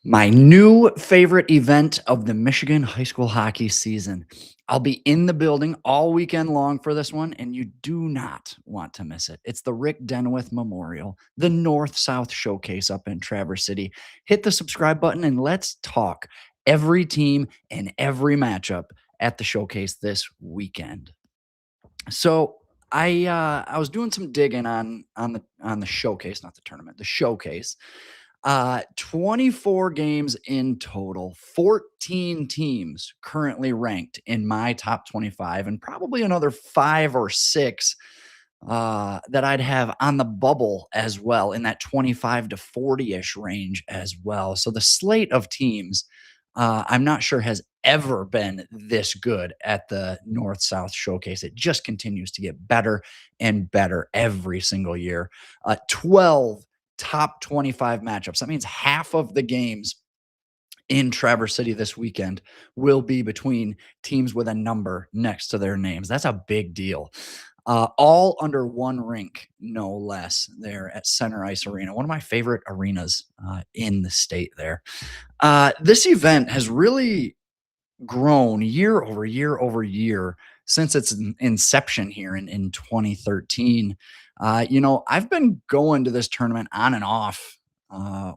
My new favorite event of the Michigan high school hockey season. I'll be in the building all weekend long for this one, and you do not want to miss it. It's the Rick Deneweth Memorial, the North South Showcase up in Traverse City. Hit the subscribe button and let's talk every team and every matchup at the showcase this weekend. So I was doing some digging on the showcase, not the tournament, the showcase. 24 games in total, 14 teams currently ranked in my top 25, and probably another 5 or 6 that I'd have on the bubble as well, in that 25 to 40 ish range as well. So the slate of teams, I'm not sure has ever been this good at the North South Showcase. It just continues to get better and better every single year. 12 top 25 matchups. That means half of the games in Traverse City this weekend will be between teams with a number next to their names. That's a big deal. All under one rink, no less, there at Center Ice Arena, one of my favorite arenas in the state there. This event has really grown year over year over year since its inception here in 2013. I've been going to this tournament on and off,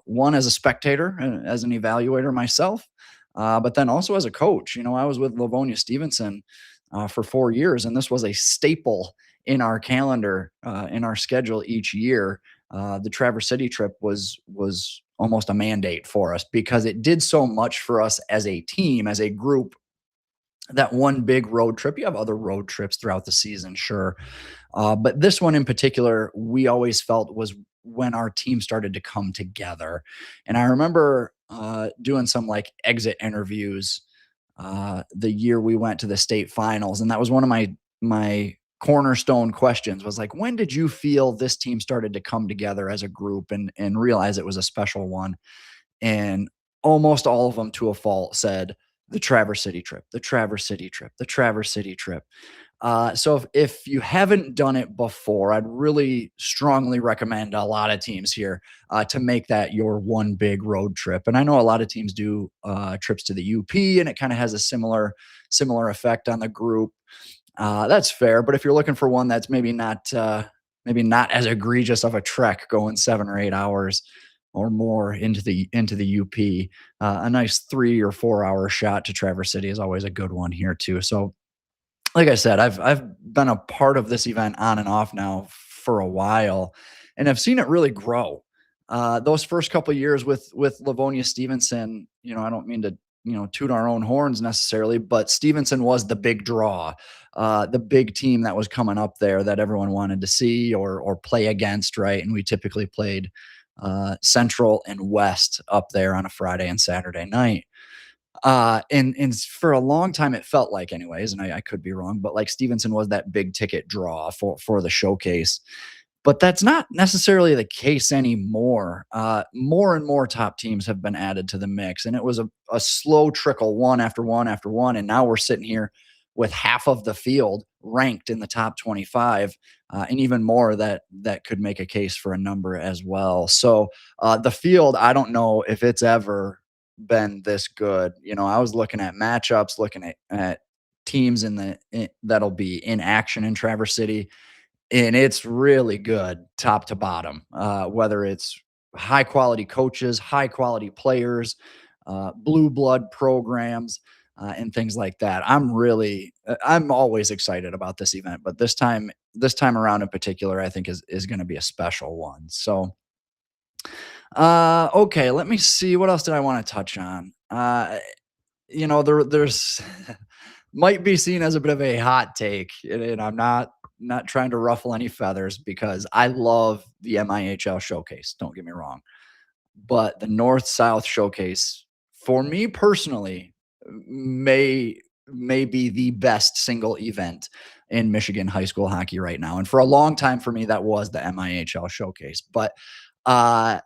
one as a spectator, as an evaluator myself, but then also as a coach. I was with Livonia Stevenson for 4 years, and this was a staple in our calendar, in our schedule each year. The Traverse City trip was almost a mandate for us because it did so much for us as a team, as a group. That one big road trip, you have other road trips throughout the season, sure, but this one in particular, we always felt was when our team started to come together. And I remember doing some like exit interviews the year we went to the state finals, and that was one of my cornerstone questions, was like, when did you feel this team started to come together as a group and realize it was a special one? And almost all of them, to a fault, said the Traverse City trip, the Traverse City trip, the Traverse City trip. So if you haven't done it before, I'd really strongly recommend a lot of teams here to make that your one big road trip. And I know a lot of teams do trips to the UP, and it kind of has a similar effect on the group. That's fair, but if you're looking for one that's maybe not as egregious of a trek, going 7 or 8 hours or more into the UP, a nice 3 or 4 hour shot to Traverse City is always a good one here too. So like I said, I've been a part of this event on and off now for a while, and I've seen it really grow. Those first couple of years with Livonia Stevenson, I don't mean to toot our own horns necessarily, but Stevenson was the big draw, the big team that was coming up there that everyone wanted to see or play against, right? And we typically played Central and West up there on a Friday and Saturday night. And for a long time, it felt like, anyways, and I could be wrong, but like Stevenson was that big ticket draw for the showcase. But that's not necessarily the case anymore. More and more top teams have been added to the mix, and it was a slow trickle, one after one after one, and now we're sitting here with half of the field ranked in the top 25, and even more that could make a case for a number as well. So the field, I don't know if it's ever been this good. I was looking at matchups, looking at teams that'll be in action in Traverse City, and it's really good top to bottom. Whether it's high quality coaches, high quality players, blue blood programs, and things like that. I'm always excited about this event, but this time around in particular, I think is going to be a special one. So okay, let me see. What else did I want to touch on? There's might be seen as a bit of a hot take, and I'm not trying to ruffle any feathers because I love the MIHL showcase. Don't get me wrong, but the North South showcase, for me personally, may be the best single event in Michigan high school hockey right now. And for a long time for me, that was the MIHL showcase. But uh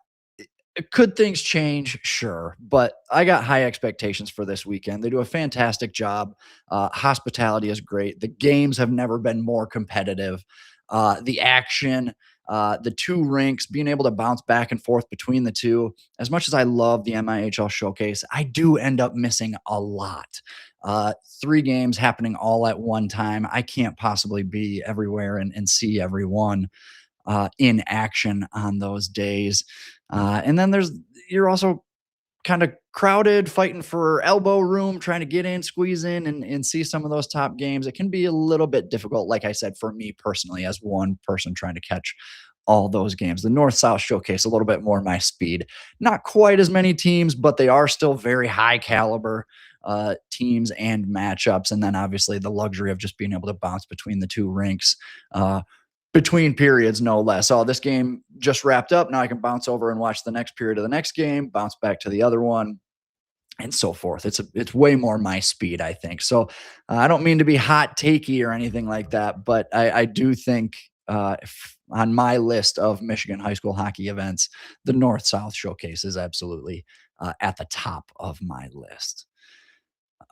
could things change? Sure. But I got high expectations for this weekend. They do a fantastic job. Hospitality is great. The games have never been more competitive. The action, The two rinks, being able to bounce back and forth between the two. As much as I love the MIHL showcase, I do end up missing a lot. Three games happening all at one time. I can't possibly be everywhere and see everyone in action on those days. And then you're also kind of crowded, fighting for elbow room, trying to get in, squeeze in, and see some of those top games. It can be a little bit difficult, like I said, for me personally, as one person trying to catch all those games. The North South Showcase, a little bit more my speed. Not quite as many teams, but they are still very high caliber teams and matchups. And then obviously the luxury of just being able to bounce between the two rinks. Between periods, no less. Oh, this game just wrapped up. Now I can bounce over and watch the next period of the next game, bounce back to the other one, and so forth. It's way more my speed, I think. So I don't mean to be hot takey or anything like that, but I do think on my list of Michigan high school hockey events, the North South Showcase is absolutely at the top of my list.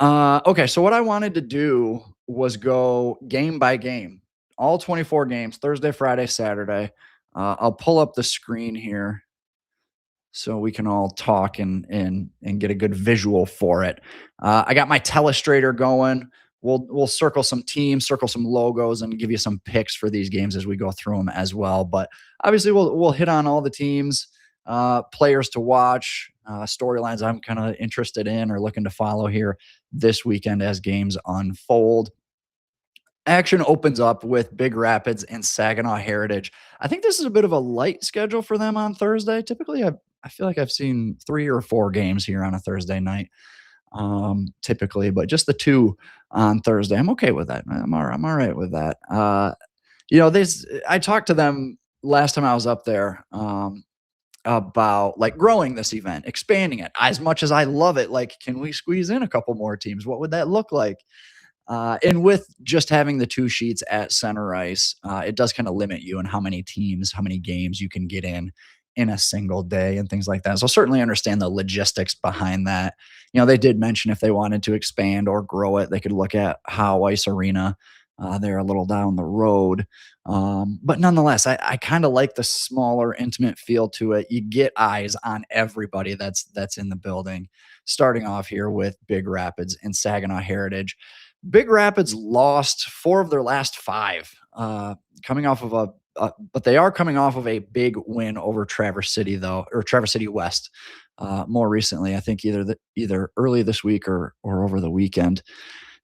Okay, so what I wanted to do was go game by game, all 24 games, Thursday, Friday, Saturday. I'll pull up the screen here so we can all talk and get a good visual for it. I got my telestrator going. We'll circle some teams, circle some logos, and give you some picks for these games as we go through them as well. But obviously, we'll hit on all the teams, players to watch, storylines I'm kind of interested in or looking to follow here this weekend as games unfold. Action opens up with Big Rapids and Saginaw Heritage. I think this is a bit of a light schedule for them on Thursday. Typically, I feel like I've seen 3 or 4 games here on a Thursday night, typically, but just the two on Thursday. I'm okay with that. I'm all right with that. This I talked to them last time I was up there. About like growing this event, expanding it as much as I love it. Like, can we squeeze in a couple more teams? What would that look like? And with just having the two sheets at center ice, it does kind of limit you in how many teams, how many games you can get in a single day and things like that. So certainly understand the logistics behind that. They did mention if they wanted to expand or grow it, they could look at How Ice Arena. They're a little down the road. But nonetheless, I kind of like the smaller, intimate feel to it. You get eyes on everybody that's in the building. Starting off here with Big Rapids and Saginaw Heritage. Big Rapids lost 4 of their last 5, coming off of but they are coming off of a big win over Traverse City, though, or Traverse City West. More recently, I think either early this week or over the weekend.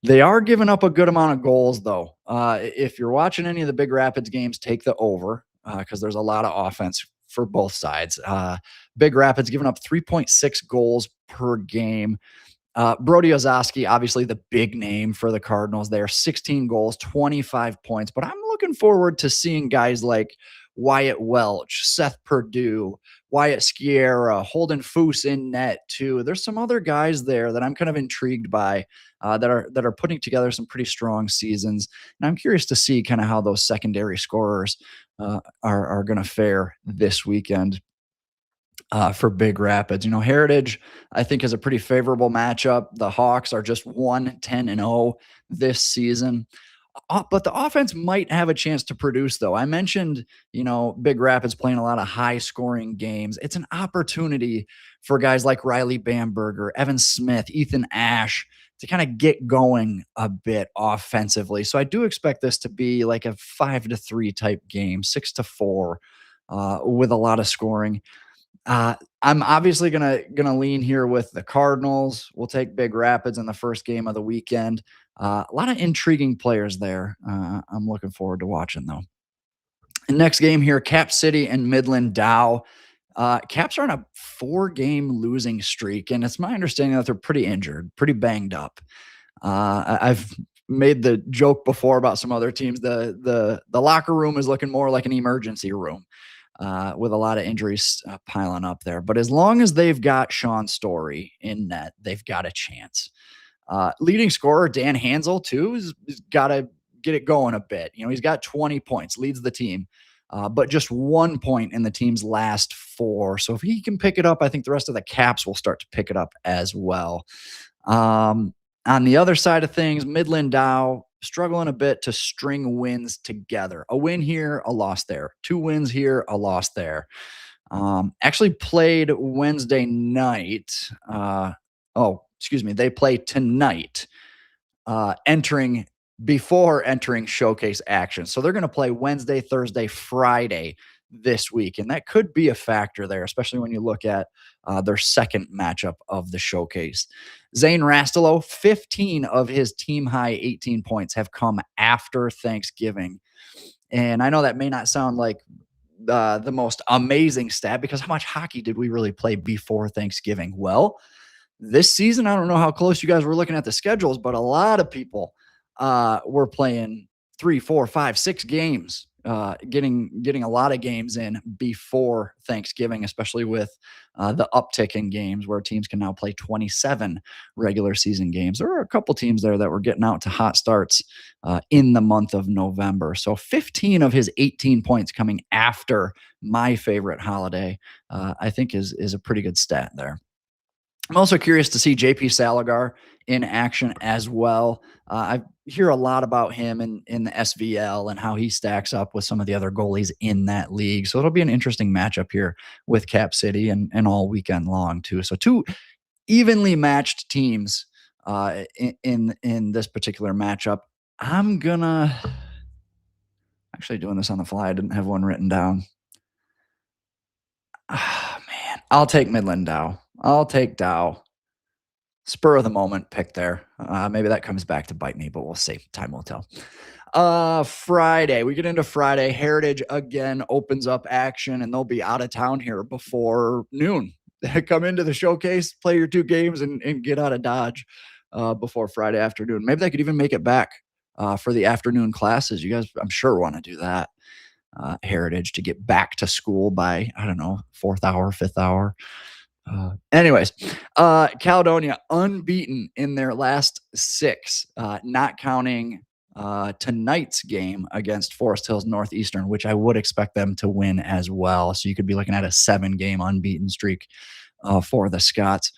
They are giving up a good amount of goals, though. If you're watching any of the Big Rapids games, take the over because there's a lot of offense for both sides. Big Rapids giving up 3.6 goals per game. Brody Ozowski, obviously the big name for the Cardinals there, 16 goals, 25 points. But I'm looking forward to seeing guys like Wyatt Welch, Seth Perdue, Wyatt Skiera, Holden Foose in net too. There's some other guys there that I'm kind of intrigued by that are putting together some pretty strong seasons. And I'm curious to see kind of how those secondary scorers are going to fare this weekend for Big Rapids. Heritage, I think, is a pretty favorable matchup. The Hawks are just 1-10-0 this season. But the offense might have a chance to produce, though. I mentioned, Big Rapids playing a lot of high scoring games. It's an opportunity for guys like Riley Bamberger, Evan Smith, Ethan Ash to kind of get going a bit offensively. So I do expect this to be like a 5-3 type game, 6-4, with a lot of scoring. I'm obviously gonna lean here with the Cardinals. We'll take Big Rapids in the first game of the weekend. A lot of intriguing players there. I'm looking forward to watching though. And next game here, Cap City and Midland Dow. Caps are on a 4-game losing streak, and it's my understanding that they're pretty injured, pretty banged up. I've made the joke before about some other teams. The locker room is looking more like an emergency room with a lot of injuries piling up there. But as long as they've got Sean Story in net, they've got a chance. Leading scorer Dan Hansel too has got to get it going a bit. He's got 20 points, leads the team, but just 1 point in the team's last 4. So if he can pick it up, I think the rest of the Caps will start to pick it up as well. On the other side of things, Midland Dow, struggling a bit to string wins together. A win here, a loss there. Two wins here, a loss there. Actually played Wednesday night. Excuse me. They play tonight, entering before entering showcase action. So they're going to play Wednesday, Thursday, Friday this week. And that could be a factor there, especially when you look at their second matchup of the showcase. Zane Rastelo, 15 of his team high 18 points have come after Thanksgiving. And I know that may not sound like the most amazing stat, because how much hockey did we really play before Thanksgiving? Well, this season, I don't know how close you guys were looking at the schedules, but a lot of people were playing 3, 4, 5, 6 games, getting a lot of games in before Thanksgiving, especially with the uptick in games where teams can now play 27 regular season games. There were a couple teams there that were getting out to hot starts in the month of November. So 15 of his 18 points coming after my favorite holiday, I think is a pretty good stat there. I'm also curious to see JP Saligar in action as well. I hear a lot about him in the SVL and how he stacks up with some of the other goalies in that league. So it'll be an interesting matchup here with Cap City and all weekend long too. So two evenly matched teams in this particular matchup. I'm gonna actually doing this on the fly. I didn't have one written down. Ah, man, I'll take Midland Dow. I'll take Dow. Spur of the moment pick there. Maybe that comes back to bite me, but we'll see. Time will tell. Friday, we get into Friday. Heritage again opens up action, and they'll be out of town here before noon. Come into the showcase, play your 2 games, and get out of Dodge before Friday afternoon. Maybe they could even make it back for the afternoon classes. You guys, I'm sure, want to do that. Heritage to get back to school by, I don't know, 4th hour, 5th hour. Anyways, Caledonia unbeaten in their last 6, not counting tonight's game against Forest Hills Northeastern, which I would expect them to win as well. So you could be looking at a 7-game unbeaten streak for the Scots.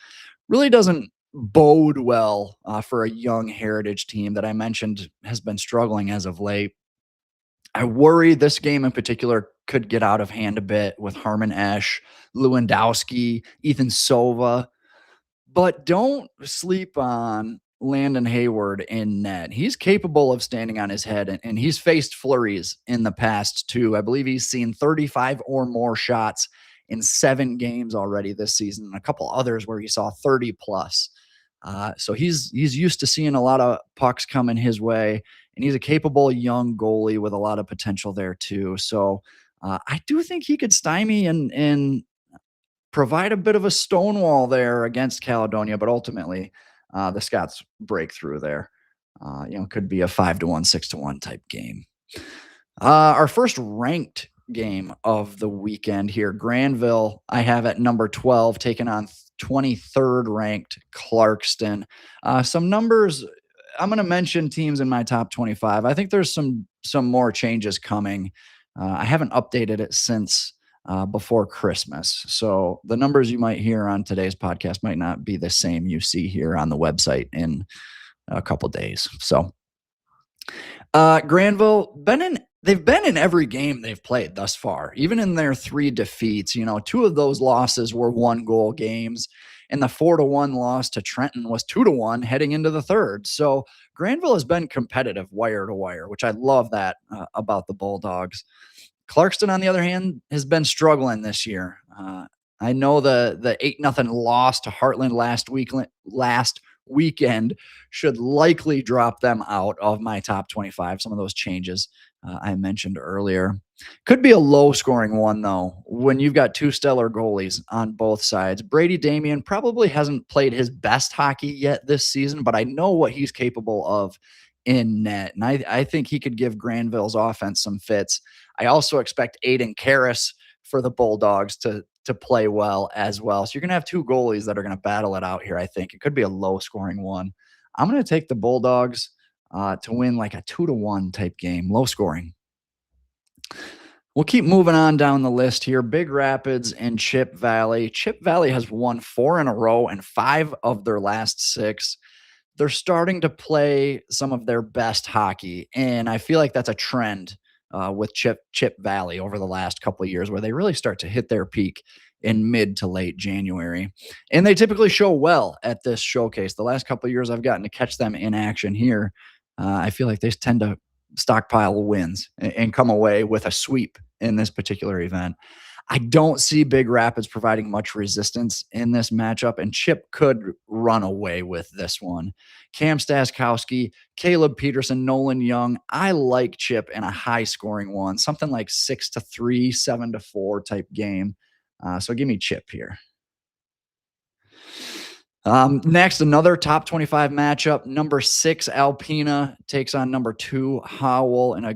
Really doesn't bode well for a young Heritage team that I mentioned has been struggling as of late. I worry this game in particular could get out of hand a bit with Harmon Esch, Lewandowski, Ethan Sova, but don't sleep on Landon Hayward in net. He's capable of standing on his head, and he's faced flurries in the past too. I believe he's seen 35 or more shots in 7 games already this season, and a couple others where he saw 30 plus. So he's used to seeing a lot of pucks coming his way, and he's a capable young goalie with a lot of potential there too. So I do think he could stymie and provide a bit of a stonewall there against Caledonia, but ultimately the Scots break through there. Could be a 5-1, 6-1 type game. Our first ranked game of the weekend here, Granville, I have at number 12, taking on 23rd ranked Clarkston. Some numbers, I'm going to mention teams in my top 25. I think there's some more changes coming. I haven't updated it since before Christmas. So the numbers you might hear on today's podcast might not be the same you see here on the website in a couple days. So Granville, they've been in every game they've played thus far, even in their 3 defeats. 2 of those losses were 1-goal games, and the 4-1 loss to Trenton was 2-1 heading into the 3rd. So Granville has been competitive wire to wire, which I love that about the Bulldogs. Clarkston, on the other hand, has been struggling this year. I know the 8-0 loss to Heartland last weekend should likely drop them out of my top 25. Some of those changes I mentioned earlier. Could be a low-scoring one, though, when you've got 2 stellar goalies on both sides. Brady Damien probably hasn't played his best hockey yet this season, but I know what he's capable of in net, and I think he could give Granville's offense some fits. I also expect Aiden Karras for the Bulldogs to play well as well. So you're going to have 2 goalies that are going to battle it out here, I think. It could be a low-scoring one. I'm going to take the Bulldogs to win like a 2-1 type game, low-scoring. We'll keep moving on down the list here. Big Rapids and Chip Valley. Chip Valley has won 4 in a row and 5 of their last 6. they're starting to play some of their best hockey, and I feel like that's a trend with Chip Valley over the last couple of years, where they really start to hit their peak in mid to late January, and they typically show well at this showcase. The last couple of years, I've gotten to catch them in action here. I feel like they tend to stockpile wins and come away with a sweep in this particular event. I don't see Big Rapids providing much resistance in this matchup, and Chip could run away with this one. Cam Staskowski, Caleb Peterson, Nolan Young. I like Chip in a high scoring one, something like 6-3, 7-4 type game. So give me Chip here. Next, another top 25 matchup. Number 6, Alpena takes on number 2, Howell in a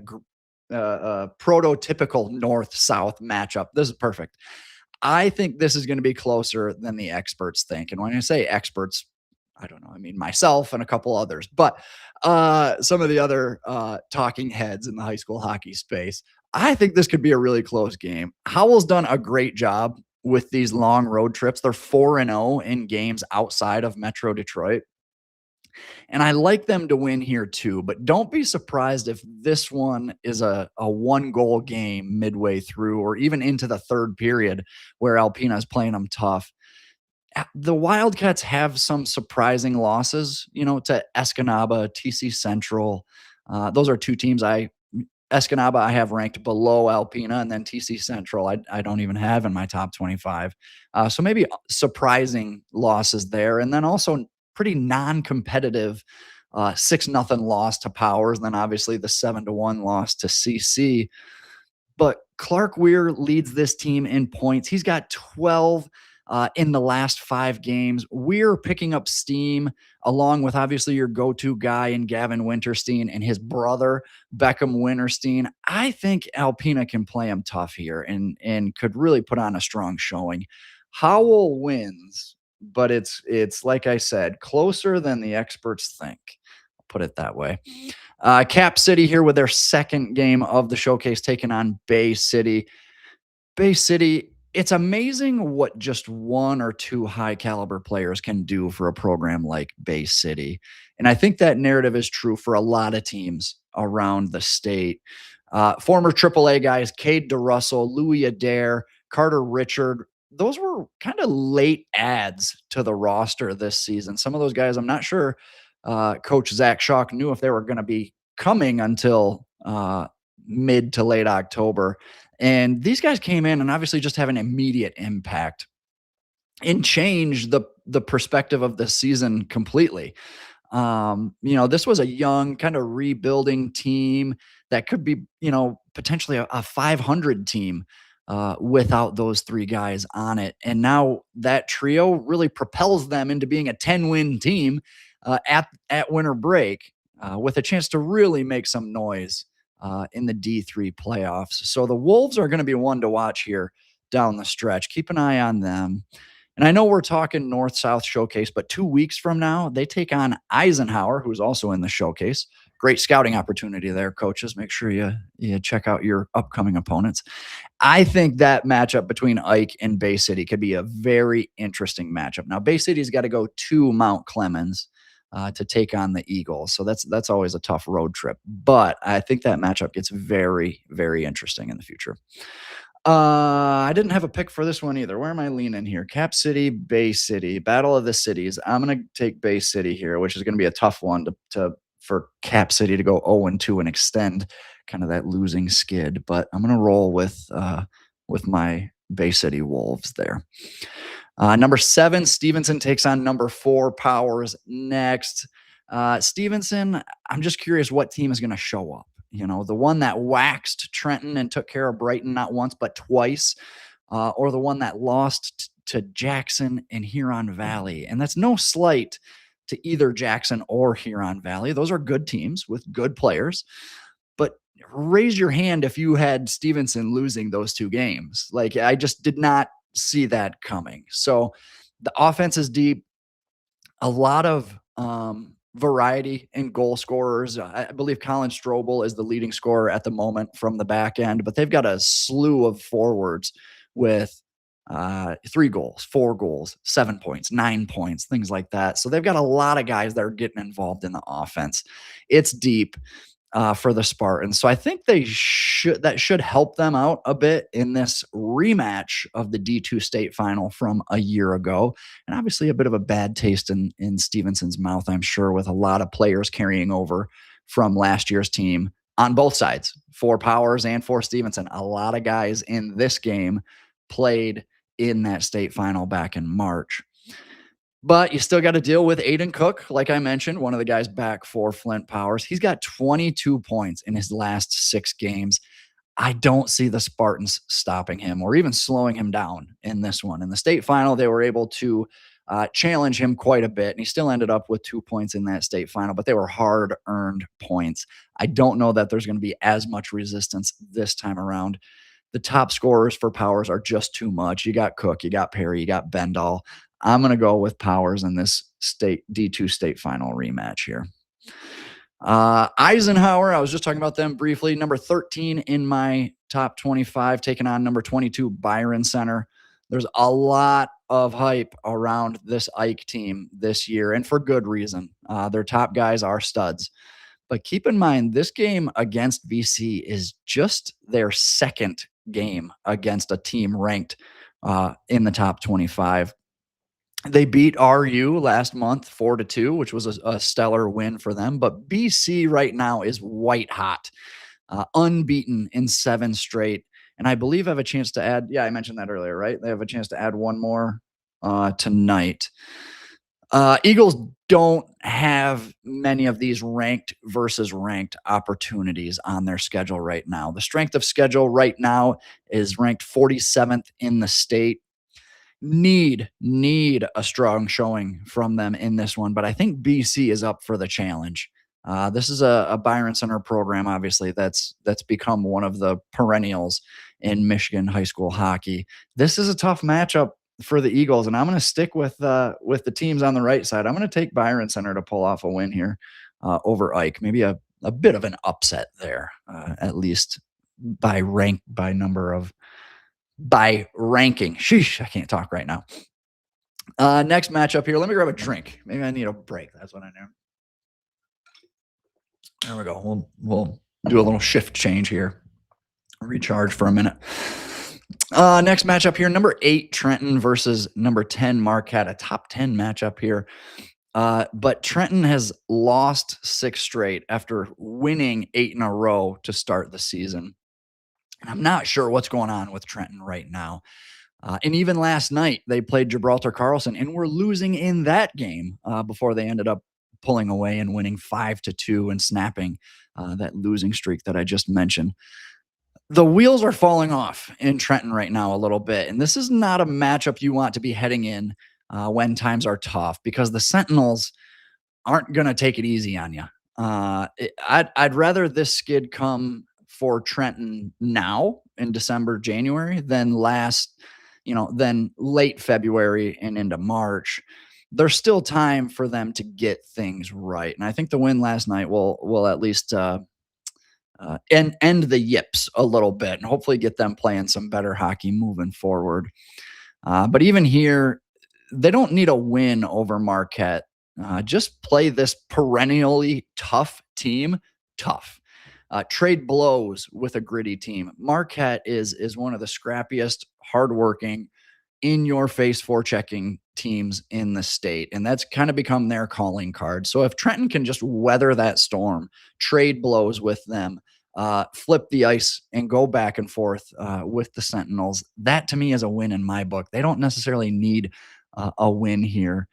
prototypical north south matchup. This is perfect. I think this is going to be closer than the experts think. And when I say experts, I don't know, I mean myself and a couple others, but some of the other talking heads in the high school hockey space. I think this could be a really close game. Howell's done a great job with these long road trips. They're 4-0 in games outside of Metro Detroit. And I like them to win here too, but don't be surprised if this one is a one goal game midway through or even into the third period where Alpina is playing them tough. The Wildcats have some surprising losses, to Escanaba, TC Central. Those are two teams Escanaba I have ranked below Alpina, and then TC Central I don't even have in my top 25. So maybe surprising losses there, and then also pretty non-competitive 6-0 loss to Powers, and then obviously the 7-1 loss to CC. But Clark Weir leads this team in points. He's got 12 in the last 5 games. We're picking up steam along with obviously your go-to guy in Gavin Winterstein and his brother Beckham Winterstein. I think Alpina can play him tough here and could really put on a strong showing. Howell wins, but it's like I said, closer than the experts think. I'll put it that way. Cap City here with their second game of the showcase, taking on Bay City. Bay City, it's amazing what just one or two high caliber players can do for a program like Bay City. And I think that narrative is true for a lot of teams around the state. Former AAA guys, Cade DeRussell, Louis Adair, Carter Richard, those were kind of late adds to the roster this season. Some of those guys, I'm not sure Coach Zach Schock knew if they were going to be coming until mid to late October. And these guys came in and obviously just have an immediate impact and change the perspective of the season completely. This was a young kind of rebuilding team that could be, potentially a 500 team without those three guys on it. And now that trio really propels them into being a 10-win team at winter break with a chance to really make some noise in the D3 playoffs. So the Wolves are going to be one to watch here down the stretch. Keep an eye on them. And I know we're talking North-South showcase, but 2 weeks from now, they take on Eisenhower, who's also in the showcase. Great scouting opportunity there, coaches. Make sure you check out your upcoming opponents. I think that matchup between Ike and Bay City could be a very interesting matchup. Now, Bay City's got to go to Mount Clemens to take on the Eagles. So that's always a tough road trip. But I think that matchup gets very, very interesting in the future. I didn't have a pick for this one either. Where am I leaning here? Cap City, Bay City, Battle of the Cities. I'm going to take Bay City here, which is going to be a tough one for Cap City to go 0-2 and extend kind of that losing skid. But I'm going to roll with my Bay City Wolves there. Number 7, Stevenson takes on number 4, Powers next. Stevenson, I'm just curious what team is going to show up. The one that waxed Trenton and took care of Brighton not once but twice, or the one that lost to Jackson and Huron Valley. And that's no slight to either Jackson or Huron Valley. Those are good teams with good players. But raise your hand if you had Stevenson losing those 2 games. Like, I just did not see that coming. So the offense is deep. A lot of variety in goal scorers. I believe Colin Strobel is the leading scorer at the moment from the back end, but they've got a slew of forwards with 3 goals, 4 goals, 7 points, 9 points, things like that. So they've got a lot of guys that are getting involved in the offense. It's deep for the Spartans. So I think that should help them out a bit in this rematch of the D2 state final from a year ago. And obviously a bit of a bad taste in Stevenson's mouth, I'm sure, with a lot of players carrying over from last year's team on both sides, for Powers and for Stevenson. A lot of guys in this game played in that state final back in March. But you still got to deal with Aiden Cook, like I mentioned, one of the guys back for Flint Powers. He's got 22 points in his last 6 games. I don't see the Spartans stopping him or even slowing him down in this one. In the state final, they were able to challenge him quite a bit, and he still ended up with 2 points in that state final, but they were hard-earned points. I don't know that there's going to be as much resistance this time around. The top scorers for Powers are just too much. You got Cook, you got Perry, you got Bendall. I'm going to go with Powers in this state D2 state final rematch here. Eisenhower, I was just talking about them briefly. Number 13 in my top 25, taking on number 22 Byron Center. There's a lot of hype around this Ike team this year, and for good reason. Their top guys are studs. But keep in mind, this game against VC is just their second game against a team ranked in the top 25. They beat RU last month 4-2, which was a stellar win for them. But BC right now is white hot, unbeaten in 7 straight. And I believe I have a chance to add. Yeah, I mentioned that earlier, right? They have a chance to add one more tonight. Eagles don't have many of these ranked versus ranked opportunities on their schedule right now. The strength of schedule right now is ranked 47th in the state. Need a strong showing from them in this one, but I think BC is up for the challenge. This is a Byron Center program, obviously, that's become one of the perennials in Michigan high school hockey. This is a tough matchup for the Eagles, and I'm going to stick with the teams on the right side. I'm going to take Byron Center to pull off a win here over Ike. Maybe a bit of an upset there, at least by ranking. Sheesh, I can't talk right now. Next matchup here. Let me grab a drink. Maybe I need a break. That's what I know. There we go. We'll do a little shift change here. Recharge for a minute. Next matchup here. Number 8 Trenton versus number 10 Marquette. A top 10 matchup here. But Trenton has lost 6 straight after winning 8 in a row to start the season. And I'm not sure what's going on with Trenton right now. And even last night, they played Gibraltar Carlson and were losing in that game before they ended up pulling away and winning 5-2 and snapping that losing streak that I just mentioned. The wheels are falling off in Trenton right now a little bit. And this is not a matchup you want to be heading in when times are tough, because the Sentinels aren't going to take it easy on you. I'd rather this skid come for Trenton now in December, January than than late February and into March. There's still time for them to get things right. And I think the win last night will at least end the yips a little bit and hopefully get them playing some better hockey moving forward. But even here, they don't need a win over Marquette. Just play this perennially tough team tough. Trade blows with a gritty team. Marquette is one of the scrappiest, hardworking, in-your-face forechecking teams in the state, and that's kind of become their calling card. So if Trenton can just weather that storm, trade blows with them, flip the ice, and go back and forth with the Sentinels, that to me is a win in my book. They don't necessarily need a win here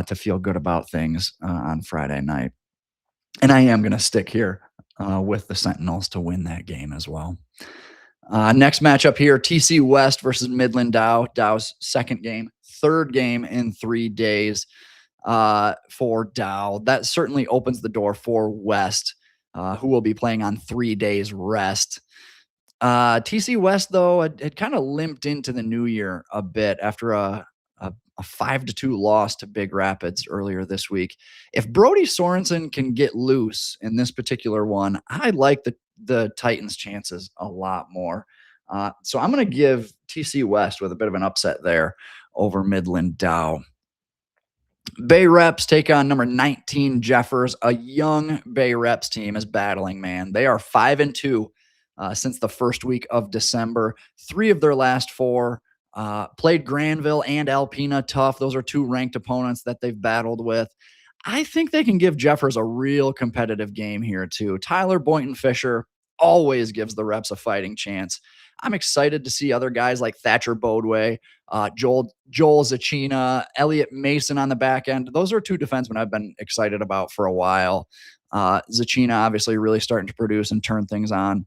to feel good about things on Friday night. And I am going to stick here with the Sentinels to win that game as well. Next matchup here, TC West versus Midland Dow. Dow's second game, third game in 3 days for Dow. That certainly opens the door for West, who will be playing on 3 days rest. TC West, though, had kind of limped into the new year a bit after a 5-2 loss to Big Rapids earlier this week. If Brody Sorensen can get loose in this particular one, I like the Titans' chances a lot more. So I'm going to give TC West with a bit of an upset there over Midland Dow. Bay Reps take on number 19 Jeffers. A young Bay Reps team is battling, man. They are 5-2 since the first week of December. 3 of their last 4 played Granville and Alpena tough. Those are 2 ranked opponents that they've battled with. I think they can give Jeffers a real competitive game here, too. Tyler Boynton Fisher always gives the Reps a fighting chance. I'm excited to see other guys like Thatcher Bodway, Joel Zacchina, Elliot Mason on the back end. Those are 2 defensemen I've been excited about for a while. Zacchina obviously really starting to produce and turn things on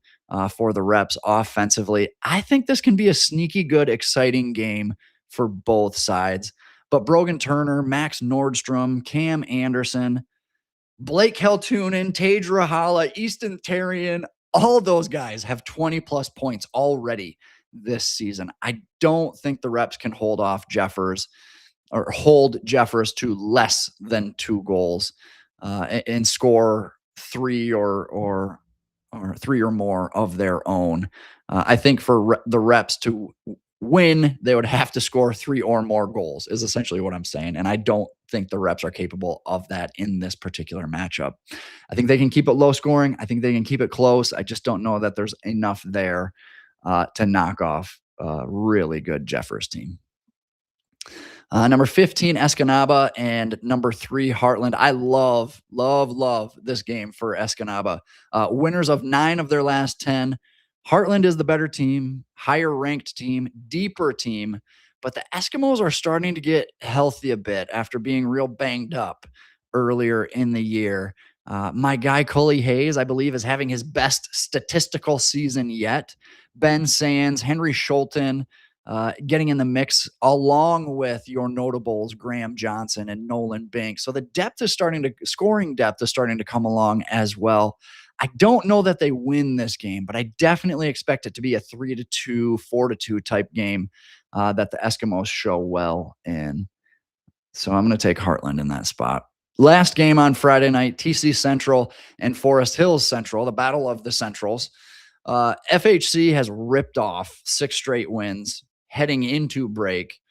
for the Reps offensively. I think this can be a sneaky good, exciting game for both sides. But Brogan Turner, Max Nordstrom, Cam Anderson, Blake Heltunen, Tage Rahala, Easton Terrian, all those guys have 20 plus points already this season. I don't think the Reps can hold off Jeffers or hold Jeffers to less than 2 goals and score 3 or 3 or more of their own. I think for the Reps to win, they would have to score 3 or more goals, is essentially what I'm saying. And I don't think the Reps are capable of that in this particular matchup. I think they can keep it low scoring. I think they can keep it close. I just don't know that there's enough there to knock off a really good Jeffers team. Number 15, Escanaba, and number 3, Heartland. I love this game for Escanaba. Winners of 9 of their last 10. Heartland is the better team, higher ranked team, deeper team, but the Eskimos are starting to get healthy a bit after being real banged up earlier in the year. My guy, Cully Hayes, I believe, is having his best statistical season yet. Ben Sands, Henry Schulten, getting in the mix along with your notables, Graham Johnson and Nolan Banks. So the scoring depth is starting to come along as well. I don't know that they win this game, but I definitely expect it to be a 3-2, 4-2 type game that the Eskimos show well in. So I'm going to take Heartland in that spot. Last game on Friday night, TC Central and Forest Hills Central, the battle of the Centrals. FHC has ripped off 6 straight wins heading into break,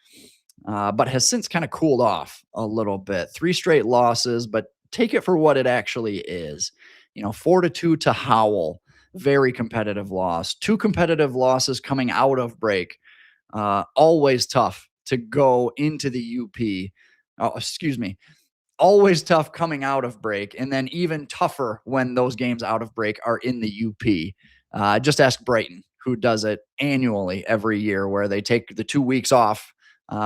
but has since kind of cooled off a little bit. 3 straight losses, but take it for what it actually is. 4-2 to Howell, very competitive loss. 2 competitive losses coming out of break. Always tough to go into the UP. Oh, excuse me. Always tough coming out of break, and then even tougher when those games out of break are in the UP. Just ask Brighton, who does it annually every year, where they take the 2 weeks off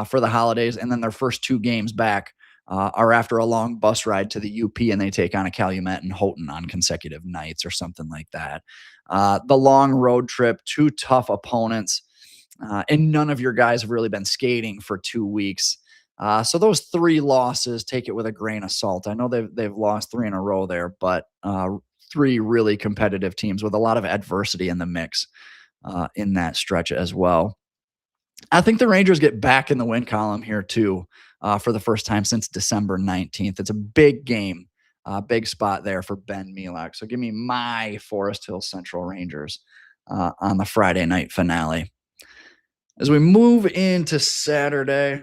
for the holidays, and then their first 2 games back are after a long bus ride to the UP, and they take on a Calumet and Houghton on consecutive nights or something like that. The long road trip, 2 tough opponents, and none of your guys have really been skating for 2 weeks. So those 3 losses, take it with a grain of salt. I know they've lost 3 in a row there, but 3 really competitive teams with a lot of adversity in the mix in that stretch as well. I think the Rangers get back in the win column here too for the first time since December 19th. It's a big game, big spot there for Ben Milak. So give me my Forest Hills Central Rangers on the Friday night finale. As we move into Saturday,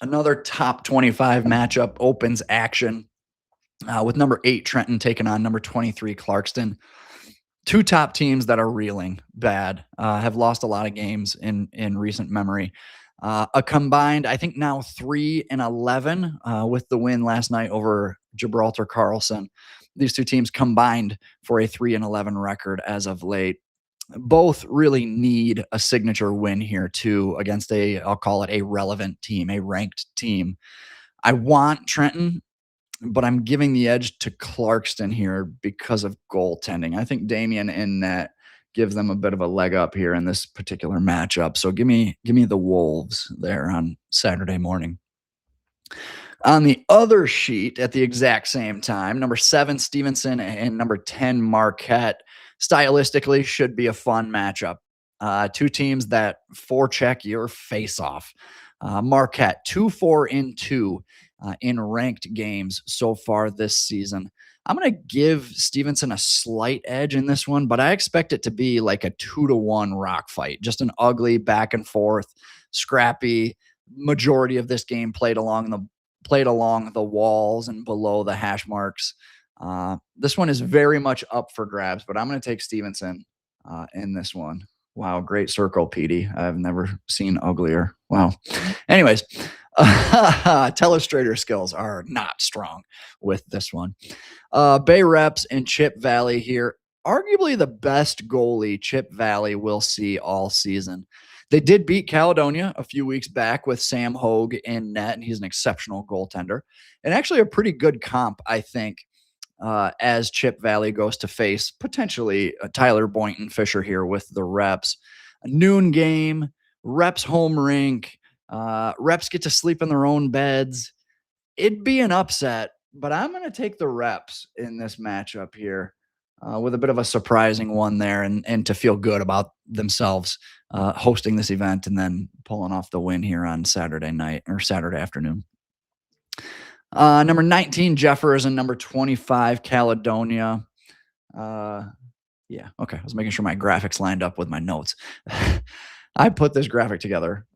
another top 25 matchup opens action with number 8 Trenton taking on number 23 Clarkston. 2 top teams that are reeling bad, have lost a lot of games in recent memory. A combined, I think now 3-11 with the win last night over Gibraltar Carlson. These 2 teams combined for a 3-11 record as of late. Both really need a signature win here too against I'll call it a relevant team, a ranked team. I want Trenton, but I'm giving the edge to Clarkston here because of goaltending. I think Damian in net gives them a bit of a leg up here in this particular matchup. So give me the Wolves there on Saturday morning. On the other sheet at the exact same time, number 7 Stevenson and number 10 Marquette stylistically should be a fun matchup. 2 teams that forecheck your face off. Marquette 2-4-2 in ranked games so far this season. I'm going to give Stevenson a slight edge in this one, but I expect it to be like a 2-1 rock fight. Just an ugly back and forth, scrappy. Majority of this game played along the walls and below the hash marks. This one is very much up for grabs, but I'm going to take Stevenson in this one. Wow, great circle, Petey. I've never seen uglier. Wow. Anyways, telestrator skills are not strong with this one. Bay Reps and Chip Valley here. Arguably the best goalie Chip Valley will see all season. They did beat Caledonia a few weeks back with Sam Hogue in net, and he's an exceptional goaltender. And actually a pretty good comp, I think, as Chip Valley goes to face potentially Tyler Boynton Fisher here with the Reps. A noon game, Reps home rink, Reps get to sleep in their own beds. It'd be an upset, but I'm going to take the Reps in this matchup here with a bit of a surprising one there and to feel good about themselves hosting this event and then pulling off the win here on Saturday night or Saturday afternoon. Number 19, Jeffers, and number 25, Caledonia. Yeah, okay. I was making sure my graphics lined up with my notes. I put this graphic together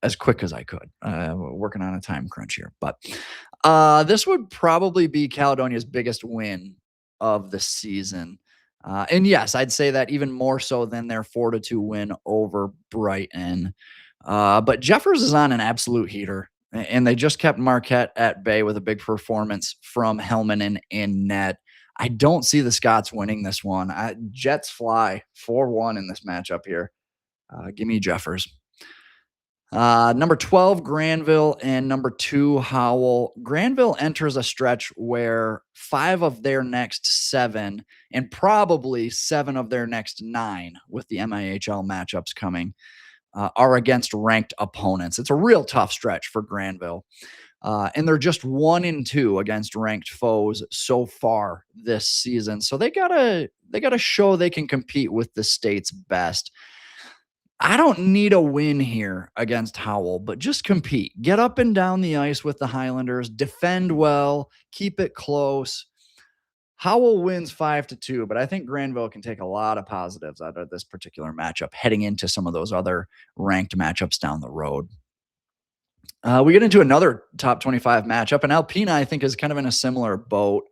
as quick as I could, working on a time crunch here. But this would probably be Caledonia's biggest win of the season. And yes, I'd say that even more so than their 4-2 win over Brighton. But Jeffers is on an absolute heater. And they just kept Marquette at bay with a big performance from Helman in net. I don't see the Scots winning this one. Jets fly 4-1 in this matchup here. Give me Jeffers. Number 12, Granville, and number 2, Howell. Granville enters a stretch where 5 of their next 7 and probably 7 of their next 9 with the MIHL matchups coming are against ranked opponents. It's a real tough stretch for Granville. And they're just 1-2 against ranked foes so far this season. So they gotta show they can compete with the state's best. I don't need a win here against Howell, but just compete. Get up and down the ice with the Highlanders, defend well, keep it close. Howell wins 5-2, but I think Granville can take a lot of positives out of this particular matchup heading into some of those other ranked matchups down the road. We get into another top 25 matchup, and Alpena, I think, is kind of in a similar boat.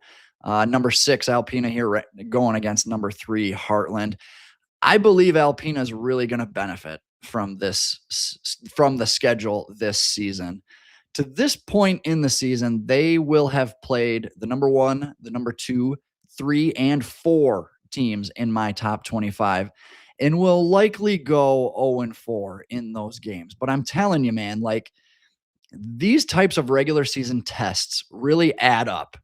Number 6, Alpena here going against number 3, Heartland. I believe Alpena is really going to benefit from the schedule this season. To this point in the season, they will have played the number 1, the number 2, 3, and 4 teams in my top 25 and will likely go 0-4 in those games. But I'm telling you, man, like these types of regular season tests really add up.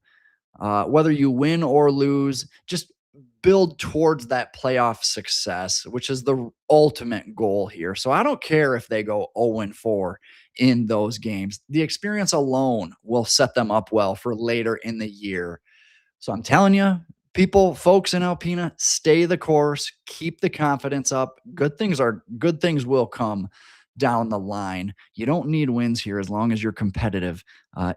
Whether you win or lose, just build towards that playoff success, which is the ultimate goal here. So I don't care if they go 0-4 in those games. The experience alone will set them up well for later in the year. So I'm telling you, folks in Alpena, stay the course, keep the confidence up. Good things will come down the line. You don't need wins here as long as you're competitive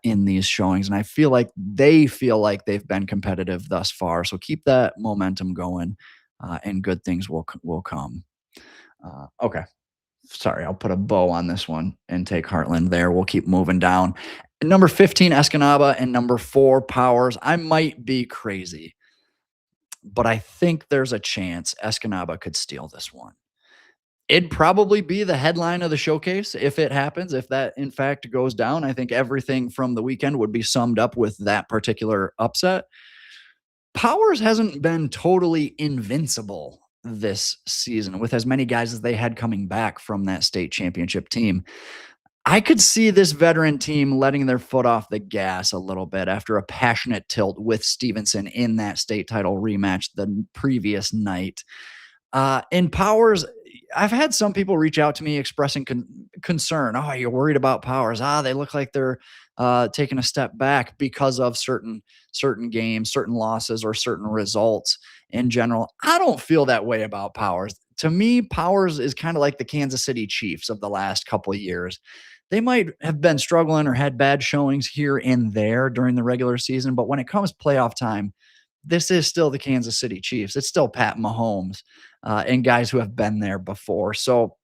in these showings. And I feel like they've been competitive thus far. So keep that momentum going and good things will come. Okay. Sorry, I'll put a bow on this one and take Heartland there. We'll keep moving down. Number 15, Escanaba, and number 4, Powers. I might be crazy, but I think there's a chance Escanaba could steal this one. It'd probably be the headline of the showcase if it happens. If that, in fact, goes down, I think everything from the weekend would be summed up with that particular upset. Powers hasn't been totally invincible this season with as many guys as they had coming back from that state championship team. I could see this veteran team letting their foot off the gas a little bit after a passionate tilt with Stevenson in that state title rematch the previous night. And Powers, I've had some people reach out to me expressing concern. Oh, you're worried about Powers. They look like they're taking a step back because of certain games, certain losses, or certain results in general. I don't feel that way about Powers. To me, Powers is kind of like the Kansas City Chiefs of the last couple of years. They might have been struggling or had bad showings here and there during the regular season, but when it comes playoff time, this is still the Kansas City Chiefs. It's still Pat Mahomes and guys who have been there before. So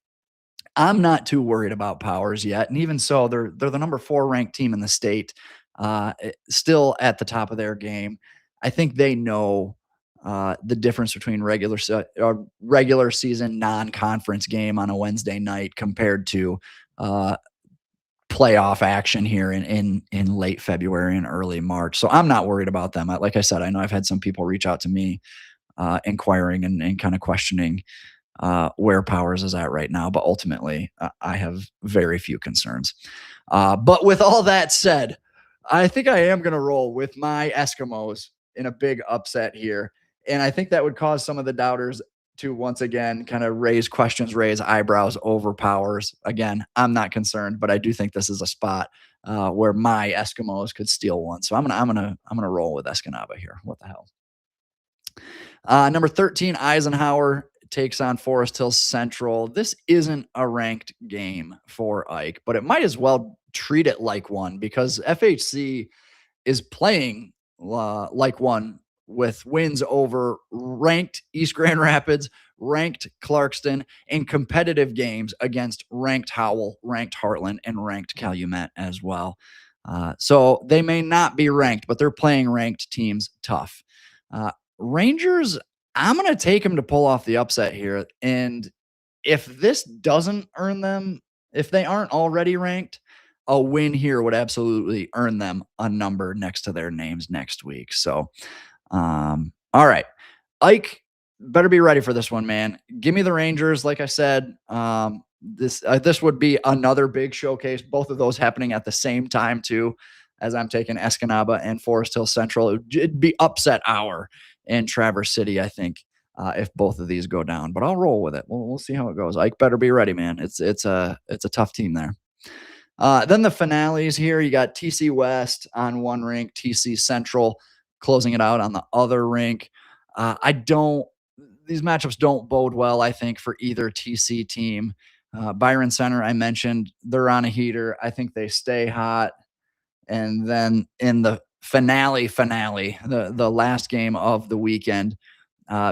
I'm not too worried about Powers yet, and even so, they're the number 4 ranked team in the state, still at the top of their game. I think they know the difference between regular season non-conference game on a Wednesday night compared to uh, playoff action here in late February and early March. So I'm not worried about them. Like I said, I know I've had some people reach out to me inquiring and kind of questioning where Powers is at right now. But ultimately, I have very few concerns. But with all that said, I think I am going to roll with my Eskimos in a big upset here. And I think that would cause some of the doubters to once again kind of raise questions, raise eyebrows over Powers. Again, I'm not concerned, but I do think this is a spot where my Eskimos could steal one. So I'm gonna roll with Escanaba here. What the hell? Number 13, Eisenhower takes on Forest Hill Central. This isn't a ranked game for Ike, but it might as well treat it like one because FHC is playing like one with wins over ranked East Grand Rapids, ranked Clarkston, and competitive games against ranked Howell, ranked Heartland, and ranked Calumet as well. So they may not be ranked, but they're playing ranked teams tough. Rangers, I'm going to take them to pull off the upset here. And if this doesn't earn them, if they aren't already ranked, a win here would absolutely earn them a number next to their names next week. So, all right. Ike, better be ready for this one, man. Give me the Rangers. Like I said, this would be another big showcase. Both of those happening at the same time too, as I'm taking Escanaba and Forest Hill Central. It'd be upset hour in Traverse City, I think, if both of these go down. But I'll roll with it. We'll see how it goes. Ike better be ready, man. It's a tough team there. Then the finales here, you got TC West on one rink, TC Central closing it out on the other rink. I don't, these matchups don't bode well, I think, for either TC team. Byron Center, I mentioned, they're on a heater. I think they stay hot. And then in the finale, the last game of the weekend,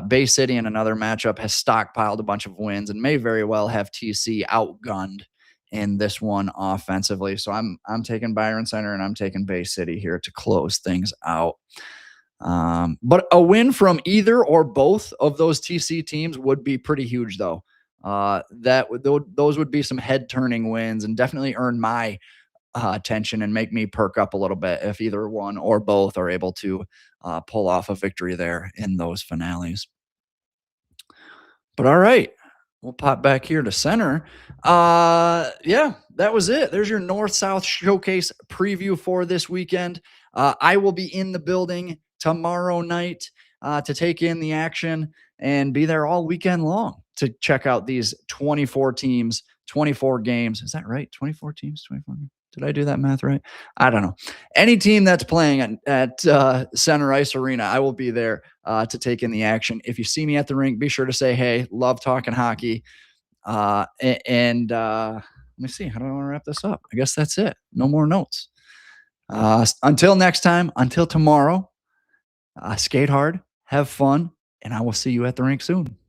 Bay City in another matchup has stockpiled a bunch of wins and may very well have TC outgunned in this one offensively. So I'm taking Byron Center and I'm taking Bay City here to close things out. But a win from either or both of those TC teams would be pretty huge, though. Those would be some head turning wins and definitely earn my attention and make me perk up a little bit if either one or both are able to pull off a victory there in those finales. But all right, we'll pop back here to center. Yeah, that was it. There's your North South Showcase preview for this weekend. I will be in the building tomorrow night to take in the action and be there all weekend long to check out these 24 teams, 24 games. Is that right? 24 teams, 24 games. Did I do that math right? I don't know. Any team that's playing at Center Ice Arena, I will be there to take in the action. If you see me at the rink, be sure to say, hey, love talking hockey. Let me see. How do I want to wrap this up? I guess that's it. No more notes. Until next time, until tomorrow, skate hard, have fun, and I will see you at the rink soon.